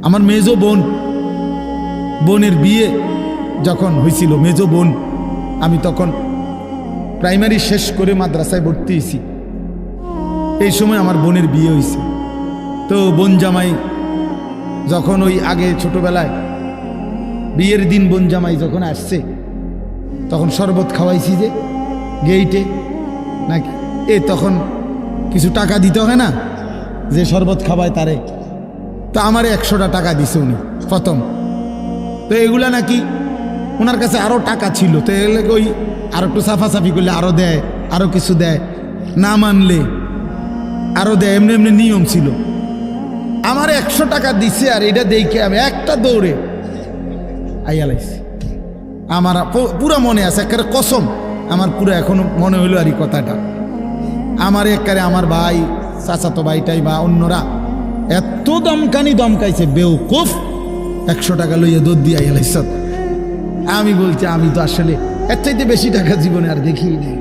আমার মেজো বোনের বিয়ে যখন হয়েছিল, মেজো বোন, আমি তখন প্রাইমারি শেষ করে মাদ্রাসায় ভর্তি হয়েছি। এই সময় আমার বোনের বিয়ে হয়েছে। তো বোন জামাই যখন ওই আগে ছোটবেলায় বিয়ের দিন বোন জামাই যখন আসছে, তখন শরবত খাওয়াইছি যে গেইটে নাকি, তখন কিছু টাকা দিতে হয় না, যে শরবত খাওয়ায় তারে। তো আমারে 100টা টাকা দিছে উনি প্রথম। তো এগুলা নাকি ওনার কাছে আরও টাকা ছিল, তো এগুলো ওই আর একটু সাফাসাফি করলে আরও দেয়, আরও কিছু দেয়, না মানলে আরও দেয়, এমনি এমনি নিয়ম ছিল। আমার 100 টাকা দিছে, আর এটা দেখে আমি একটা দৌড়ে আইয়া লাইছি। আমার পুরা মনে আছে, একেবারে কসম, আমার পুরো এখনো মনে হইলো আর এই কথাটা। আমার একেবারে আমার ভাই, চাচাতো ভাইটাই বা অন্যরা এত দমকাইছে, বেউকুফ, 100 টাকা লইয়া দৌড় দিয়ে আইয়া লাইছ। আমি বলছি আমি তো আসলে এর চাইতে বেশি টাকা জীবনে আর দেখি নাই।